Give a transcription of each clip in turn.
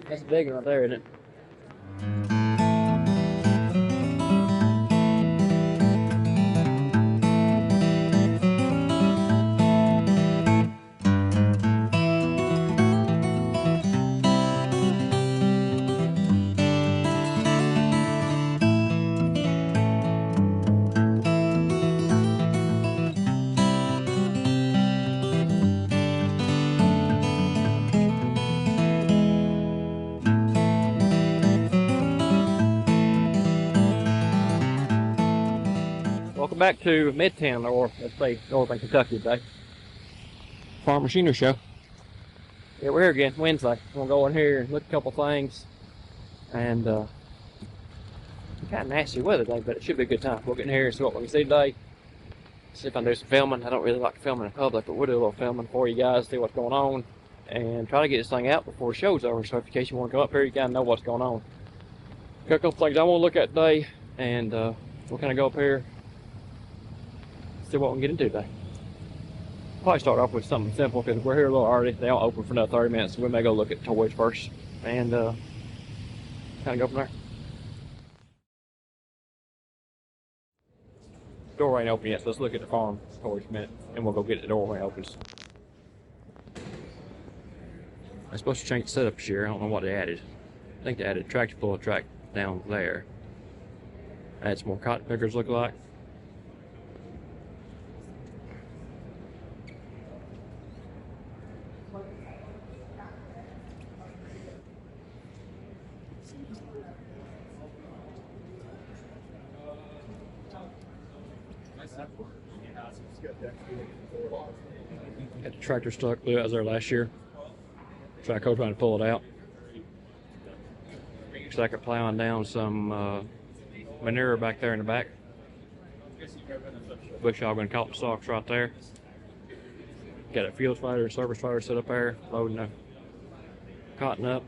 That's a big one right there, isn't it? Welcome back to Midtown, or let's say Northern Kentucky today. Farm Machinery Show. Yeah, we're here again, Wednesday. We're gonna go in here and look at a couple things. And kind of nasty weather today, but it should be a good time. We'll get in here and see what we can see today. See if I can do some filming. I don't really like filming in public, but we'll do a little filming for you guys, see what's going on, and try to get this thing out before the show's over. So in case you want to come up here, you kind of know what's going on. Got a couple things I want to look at today, and we'll kind of go up here, see what we can get into today. Probably start off with something simple because we're here a little early. They don't open for another 30 minutes, so we may go look at toys first and kind of go from there. Door ain't open yet, so let's look at the farm toys a minute and we'll go get the door when it opens. I'm supposed to change the setup this year. I don't know what they added. I think they added a tractor pull track down there. Add some more cotton pickers, look like. Got the tractor stuck, blew out was there last year. Traco trying to pull it out. Looks like it's plowing down some manure back there in the back. Bush hog and cotton stalks right there. Got a field spider and service spider set up there, loading the cotton up.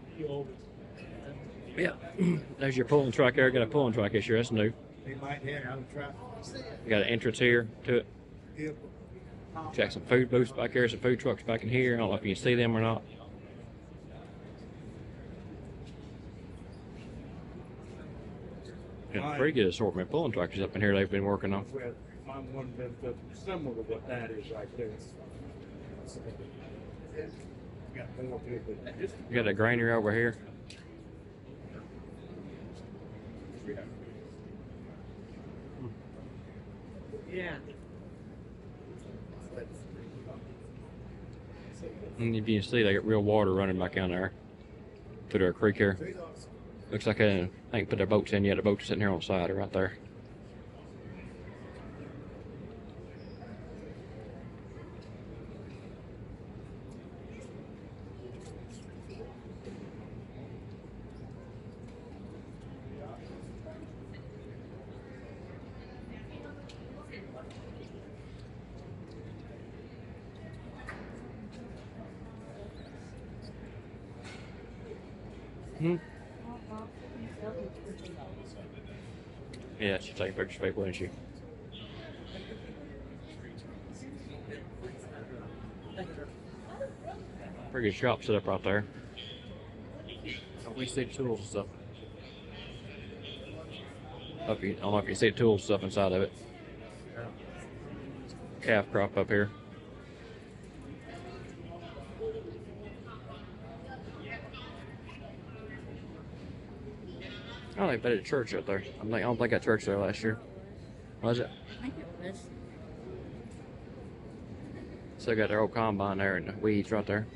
Yeah, there's your pulling track there. Got a pulling track this year, that's new. Got an entrance here to it. Check some food booths back here, some food trucks back in here. I don't know if you can see them or not. Got a pretty good assortment of pulling tractors up in here they've been working on. I'm one that's similar to what that is right there. You got a granary over here. Yeah. And if you can see, they got real water running back down there through their creek here. Looks like they ain't put their boats in yet. The boats are sitting here on the side, right there. Yeah, she's taking pictures of people, isn't she? Pretty good shop set up right there. We see the tools and stuff. I don't know if you see the tools and stuff inside of it. Calf crop up here. Oh, they bet at church up there. I don't think I got church there last year. Was it? I think it was. Still got their old combine there and the weeds right there.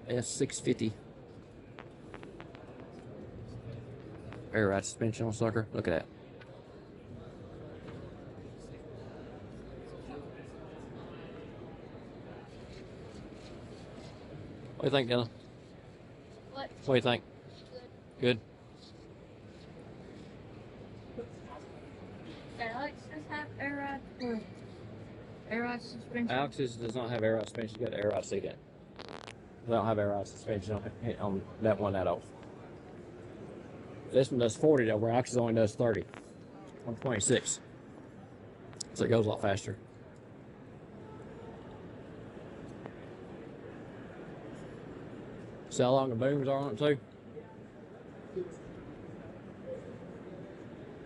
S650. Air ride suspension on sucker. Look at that. What do you think, Dylan? What? What do you think? Good. Alex does have air ride or air ride suspension. Alex's does not have air ride suspension. It's got an air ride seat in it. I don't have air ride suspension on that one at all. This one does 40 though, where Oxy's only does 30 on 26. So it goes a lot faster. See how long the booms are on it too?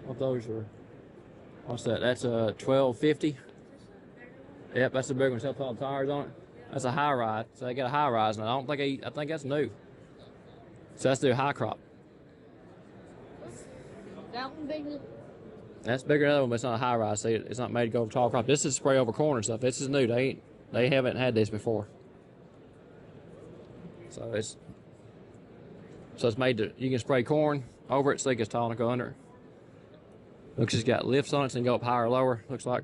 What those are? What's that? That's a 1250. Yep, that's the big one. Still tall tires on it. That's a high ride. So they got a high rise now. I think that's new. So that's their high crop. That one bigger. That's bigger than that one, but it's not a high rise. See, it's not made to go over tall crop. This is spray over corn and stuff. This is new. They haven't had this before. So it's made to, you can spray corn over it so it gets tall and go under it. Looks it's got lifts on it, so you can go up higher or lower, looks like.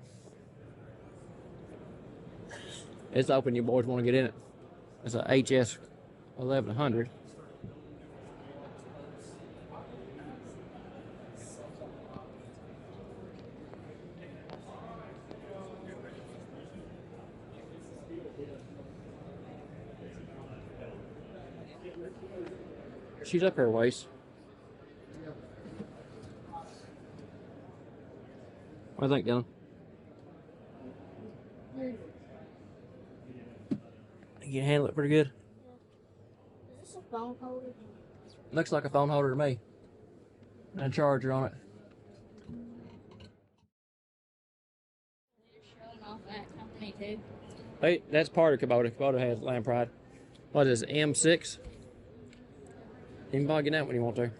It's open, you boys want to get in it. It's a HS 1100. She's up her waist. What do you think, Dylan? You can handle it pretty good. Is this a phone holder? Looks like a phone holder to me. And a charger on it. They're showing off that company too. Hey, that's part of Kubota. Kubota has Lampley. What is it, M6? You can probably get that when you want to.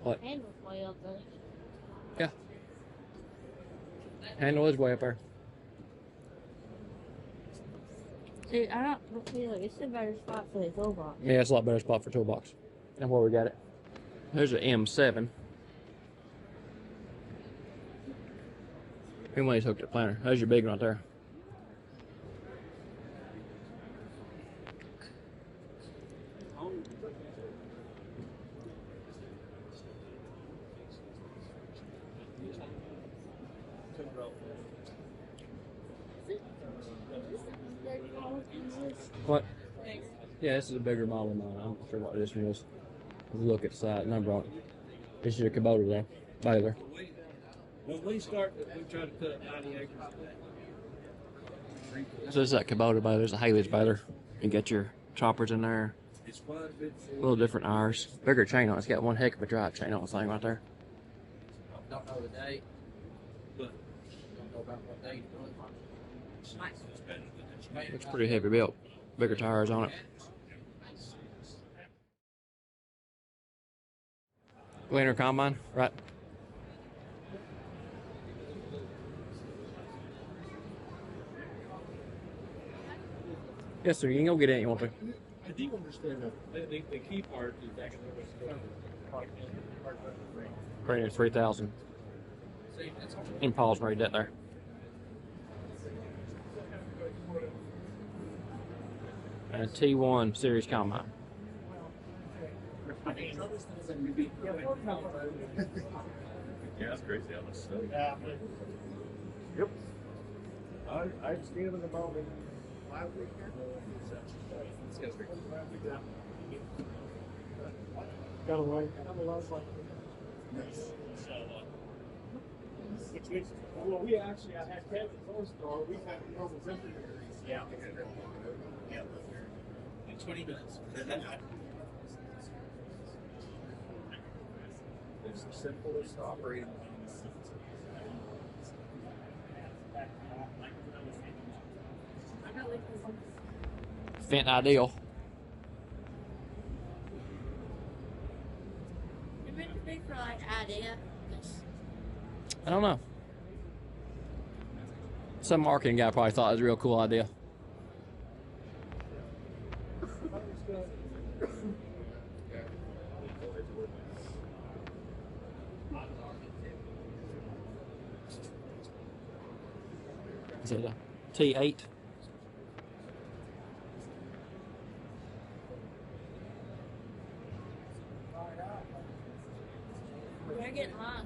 What? Handle's way up there. Yeah. Handle is way up there. Dude, I don't feel like it's a better spot for the toolbox. Yeah, it's a lot better spot for toolbox. And where we got it. There's an M7. Anybody's hooked at planter. There's your big one right there. What? Yeah, this is a bigger model than mine. I'm not sure what this one is. Let's look at the side number on it. This is your Kubota there. Baylor. When we start, we try to put 90 acres. So this is that Kubota baler. There's a Haley's baler. You get your choppers in there. It's quite a bit. A little different hours. Bigger chain on it. It's got one heck of a drive chain on the thing right there. Don't know the date, But don't know about what date. Looks pretty heavy built. Bigger tires on it. Gleaner combine, right? Yes, sir. You can go get it if you want to. I do understand that the key part is actually what's Gleaner 3000. Impulse right that there. And a T1 series combine. Yeah, that's crazy how much stuff. Yep. I just gave it a moment. Got away. Well, we actually, I had Kevin first star. We had a normal temperature. Yeah. In 20 minutes. It's the simplest operating. Fendt Ideal. You're meant to be for like idea. I don't know. Some marketing guy probably thought it was a real cool idea. Is it a T8? getting hot.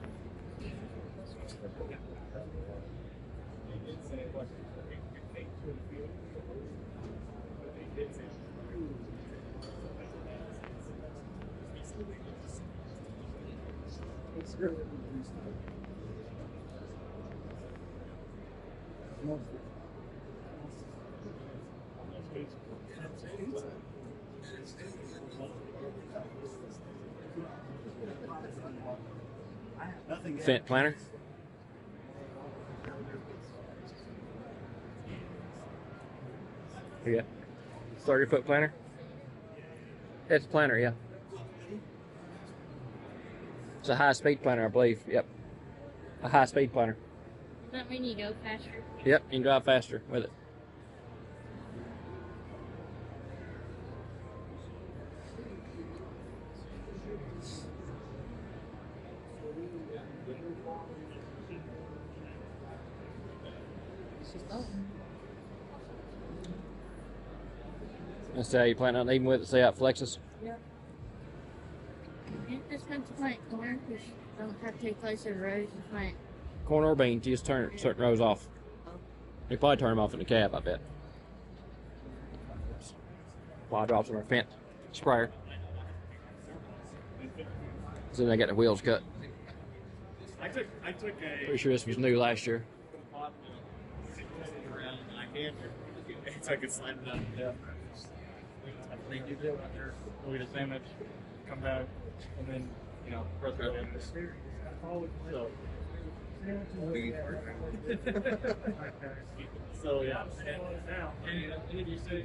Fendt planter. Yeah. 30-foot planter. It's a planter, yeah. It's a high-speed planter, I believe. Yep. A high-speed planter. Does that mean you go faster? Yep, you can drive faster with it. That's how you plan on even with it, see how it flexes. Yeah. You just have to plant corn because you don't have to take place of rows to plant. Corn or beans, you just turn certain rows off. You probably turn them off in the cab, I bet. Fly drops on our Fendt sprayer. So then they got the wheels cut. I took a. Pretty sure this was new last year. So I could slide it up. Yeah. They do that out there. Go get a sandwich, come back, and then, you know, press right in. So. So yeah. And you say.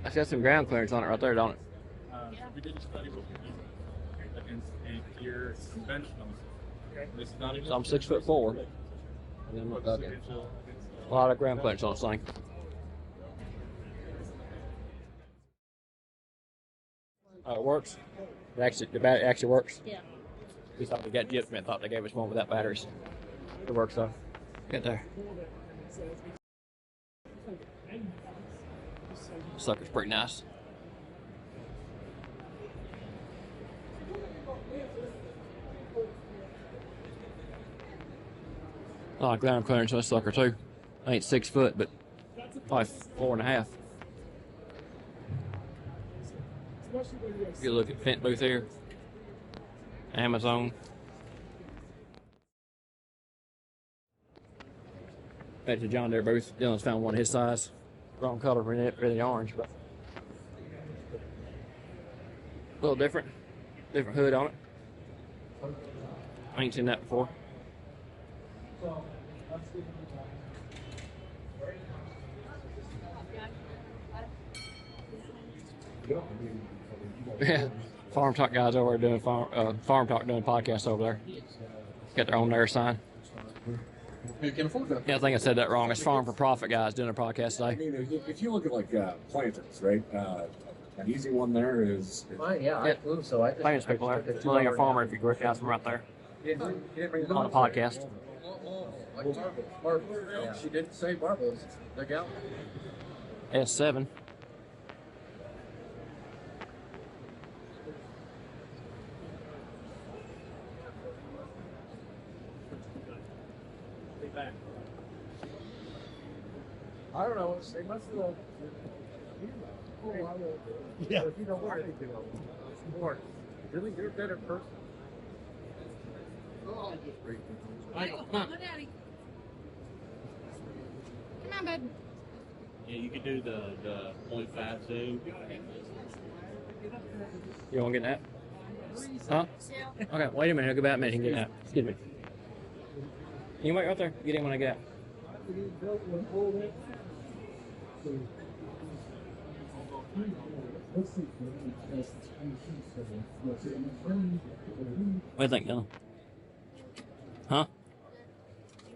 That's got some ground clearance on it right there, don't it? We did a study what we do against a Deere conventional. This is not even. So I'm 6'4". And then look, okay. A lot of ground clearance on this thing. Oh, it works. The battery actually works. Yeah. We thought we got gypped, thought they gave us one without batteries. It works though. Get there. Sucker's pretty nice. I like ground clearance on this sucker too. I ain't 6 foot, but probably 4.5. Good look at Fendt booth here. Amazon. Back to John Deere booth. Dylan's found one his size. Wrong color for it, really orange, but a little different. Different hood on it. I ain't seen that before. Yeah, Farm Talk guys over there doing Farm Talk doing podcasts over there. Got their own there sign. You can afford that. Yeah, I think I said that wrong. It's Farm for Profit guys doing a podcast I today. mean, if you look at like planters, right? An easy one there is. Mine, yeah, I flew, so I just. Finance people there. Well, they're a farmer if you go down from right there on the podcast. Like marbles. Yeah. She didn't say marbles. Look out. S7. I don't know. They must have. Yeah. You know what they do? More. Really, they're a better person. Come on, Daddy. Come on, baby. Yeah, you could do the 0.5 too. You want to get that? Huh? Okay, wait a minute. I'll go back a minute and get that. Excuse me. You wait right there. Get in when I get out. What do you think, Dylan? Huh?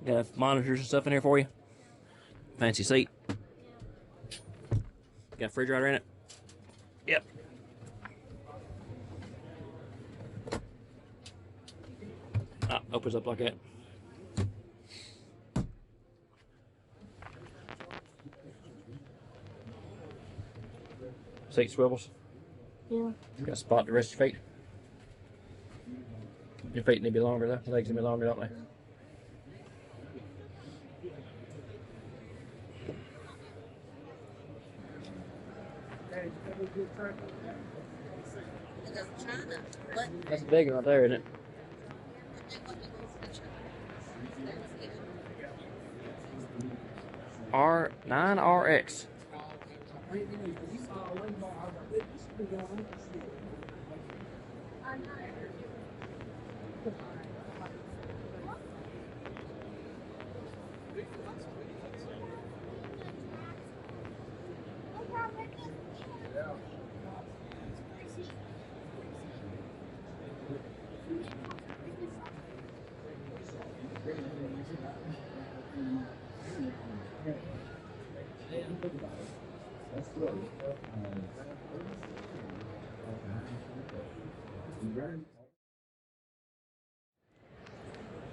Got monitors and stuff in here for you? Fancy seat. Got a refrigerator in it? Yep. Opens up like that. Seat swivels. Yeah. You got a spot to rest your feet. Your feet need to be longer though. Your legs need to be longer, don't they? That's a big one right there, isn't it? R9RX.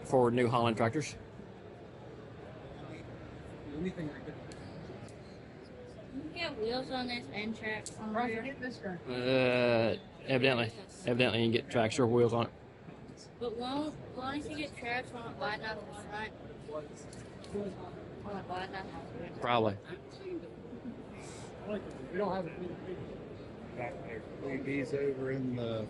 For new Holland tractors. You get wheels on this and tracks on there. Evidently you can get tracks or wheels on it. But won't if you get tracks on it widen out the front? On it widen out the front? Probably. We don't have a back there. He's over in the.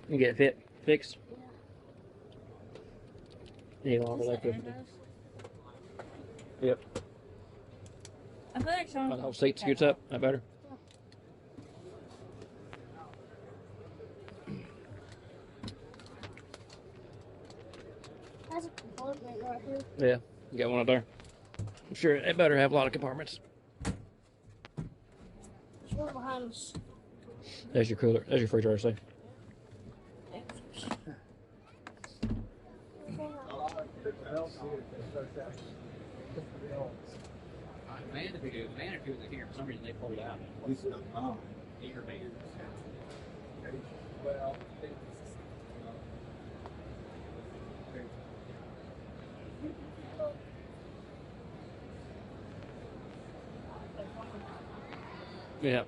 You get it fixed. Yeah, longer like this. Yep. I feel like someone. The whole seat scoots up. That better. That's a compartment right here. Yeah, you got one up there. I'm sure it better have a lot of compartments. There's one behind us. There's your cooler. There's your refrigerator. See. Vanderbilt was here for some reason they pulled out. Eager band. Yeah.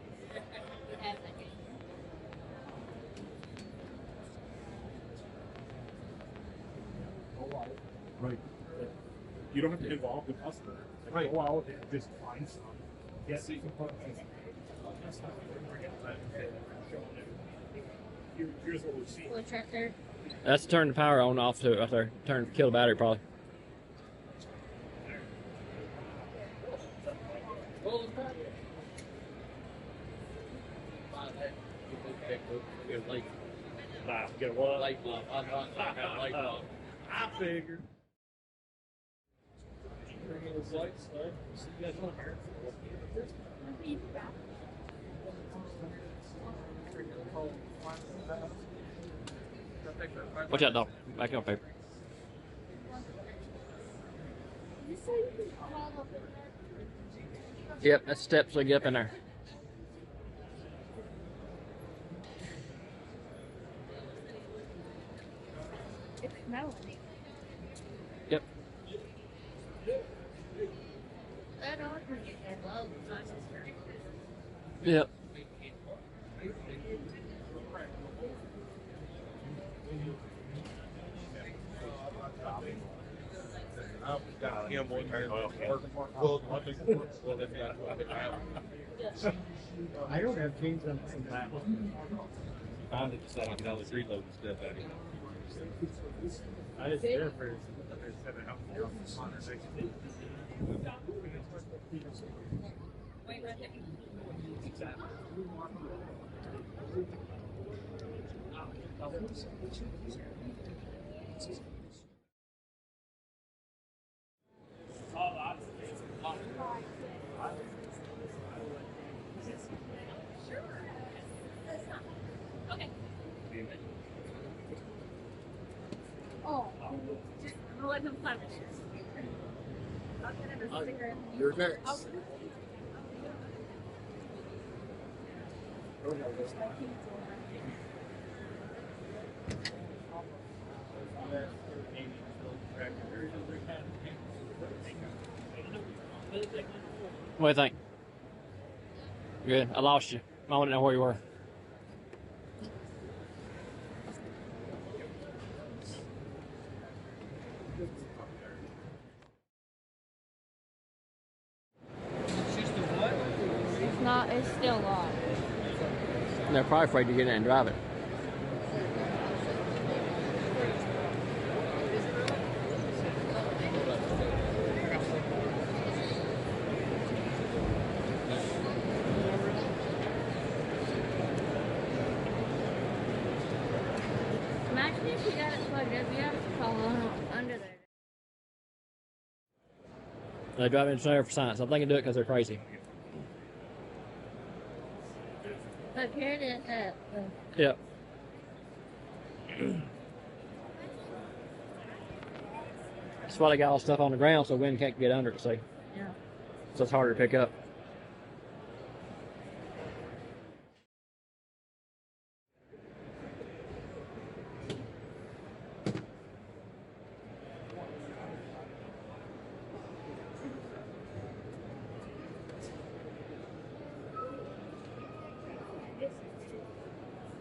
Right. You don't have to involve the customer. Like, go out and just find some. Yes, you can put it. Here's what we see. What's right there? That's turn the power on off to it right there. Kill the battery probably. Get a light bulb. I figured. Watch out, dog. Back up, paper. Yep, that's steps so get up in there. It's smelling. Yep. That ought to get that low. Yep. I don't have things on that. Found it just like all this reload stuff out here. I just there for Wait, right there. Oh, just let him finish. You're next. What do you think? Good. I lost you. I want to know where you were. It's not. It's still locked. They're probably afraid to get in and drive it. Imagine if you got it plugged up. You have to crawl under there. They drive in there for science. I think they do it because they're crazy. Look, here it is. Yep. That's why they got all the stuff on the ground so wind can't get under it, see? Yeah. So it's harder to pick up.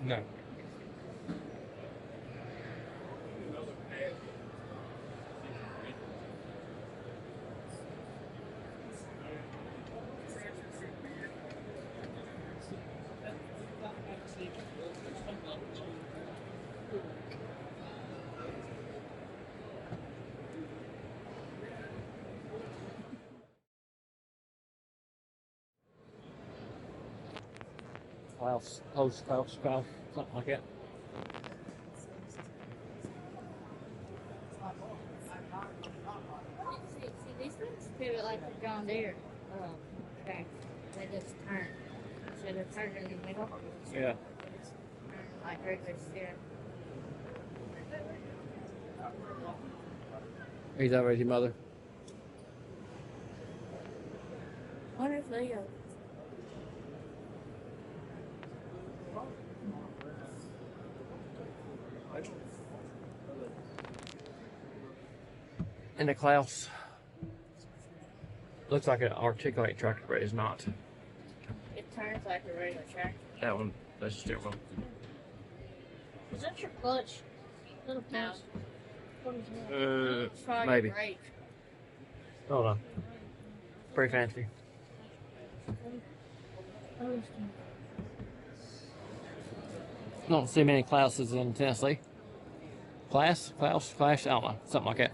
No. Klaus, something like that. See, these ones pivot like the John Deere. Okay. They just turn. So they're turned in the middle. Yeah. Like regular steer. He's over with your mother. Wonder if they go. And the Klaus looks like an articulate tractor, but it's not. It turns like a regular tractor. That one, that's a steering wheel. Is that your clutch? Little clutch? What is that? It's probably Maybe. your brake. Hold on. Pretty fancy. Don't see many Klauses in Tennessee. Class? Klaus? Clash? I don't know. Something like that.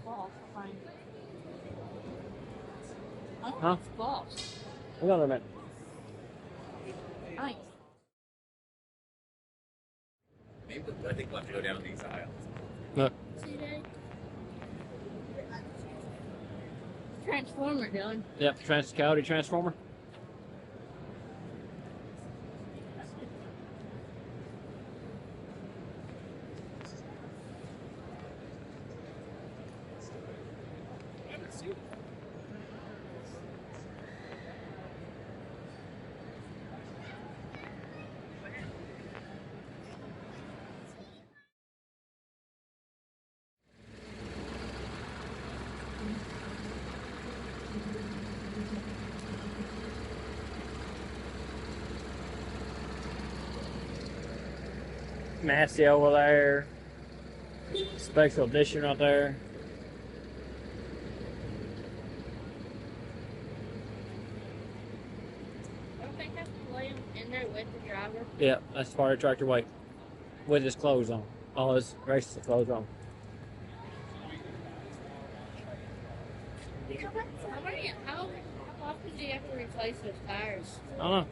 Huh? Boss. Hold on a minute. Nice. Maybe I think we'll have to go down these aisles. Look. See that? Transformer, Dylan. Yep, Coyote Transformer. Massey over there. Special edition right there. Don't they have to lay them in there with the driver? Yep, that's part of the tractor weight. With his clothes on. All his races clothes on. How often do you have to replace those tires? I don't know.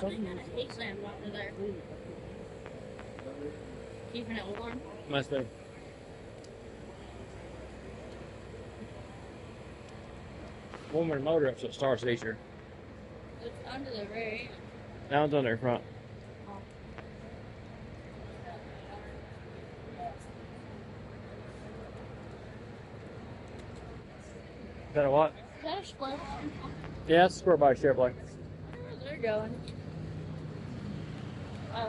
probably got a heat lamp under there. Keeping it warm. Must be. Warming the motor up so it starts easier. It's under the very end. Now it's under in front. Is that a what? Is that a square? Yeah, it's a square body Chevrolet. Where they're going. Oh. I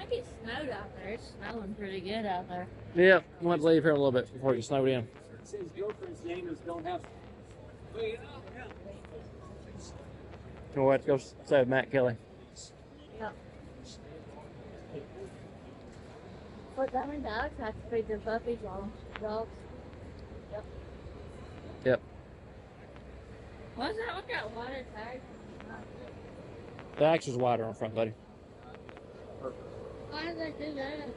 think it snowed out there. It's snowing pretty good out there. Yeah, we'll have to leave here a little bit before it gets snowed in. His girlfriend's name is Don't Have. We'll have to go stay with Matt Kelly. Yeah. But that means Alex has to feed the puppies while dogs. Yep. Yep. What's that? Look at water tag. The axle's wider on front, buddy. Why did they do that?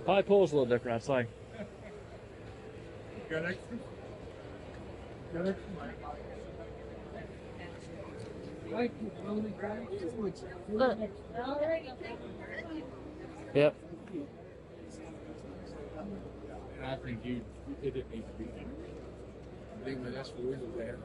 Probably pulls a little different, I'd say. Got extra? Got extra? Look. Yep. I think it didn't need to be there. I think that's what we do there.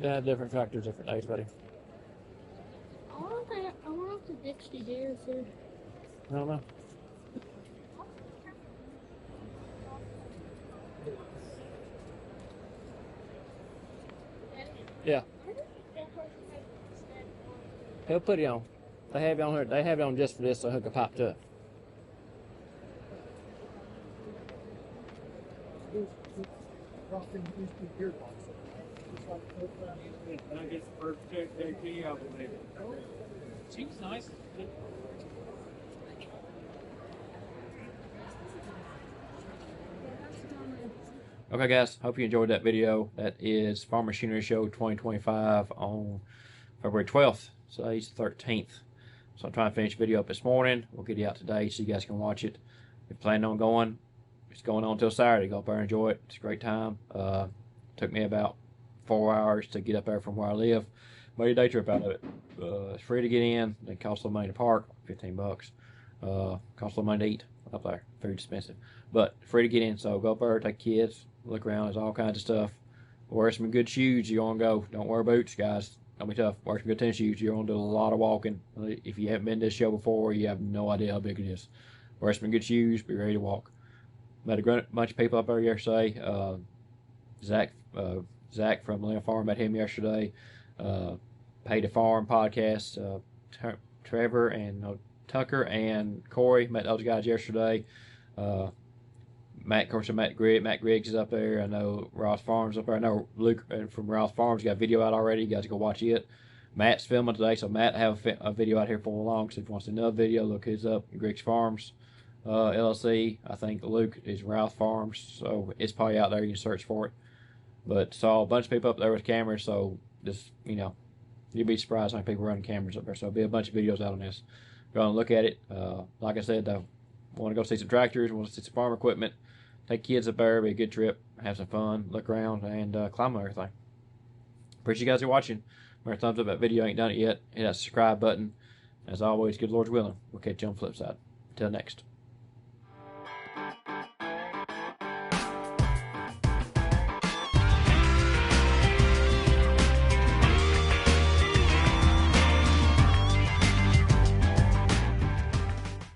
Yeah, different tractors, different days, buddy. I wonder if the Dixie Deere too. I don't know. Yeah. He'll put it on. They have it on here. They have it on just for this, so hook a pipe to it. And I guess the first JP, I believe. Seems nice. Okay, guys. Hope you enjoyed that video. That is Farm Machinery Show 2025 on February 12th. So today's the 13th. So I'm trying to finish the video up this morning. We'll get it out today so you guys can watch it. If you plan on going, it's going on until Saturday. Go up there and enjoy it. It's a great time. Took me about 4 hours to get up there from where I live. Made a day trip out of it. It's free to get in. It costs a little money to park, $15. Costs a little money to eat up there. Very expensive, but free to get in. So go up there, take kids, look around. There's all kinds of stuff. Wear some good shoes. You're gonna go. Don't wear boots, guys. Don't be tough. Wear some good tennis shoes. You're gonna do a lot of walking. If you haven't been to this show before, you have no idea how big it is. Wear some good shoes. Be ready to walk. Met a bunch of people up there yesterday. Zach from Land Farm, met him yesterday. Pay to Farm podcast. Trevor and Tucker and Corey, met those guys yesterday. Matt Griggs is up there. I know Ross Farms up there. I know Luke from Ross Farms got a video out already. You guys go watch it. Matt's filming today, so Matt have a video out here for long. So if you want to see another video, look his up. Griggs Farms LLC. I think Luke is Ross Farms, so it's probably out there. You can search for it. But saw a bunch of people up there with cameras, so just, you'd be surprised how many people running cameras up there. So there'll be a bunch of videos out on this. Go and look at it. Like I said, I want to go see some tractors, want to see some farm equipment, take kids up there, be a good trip, have some fun, look around, and climb on everything. Appreciate you guys for watching. Remember, thumbs up that video. Ain't done it yet. Hit that subscribe button. As always, good Lord's willing, we'll catch you on the flip side. Until next.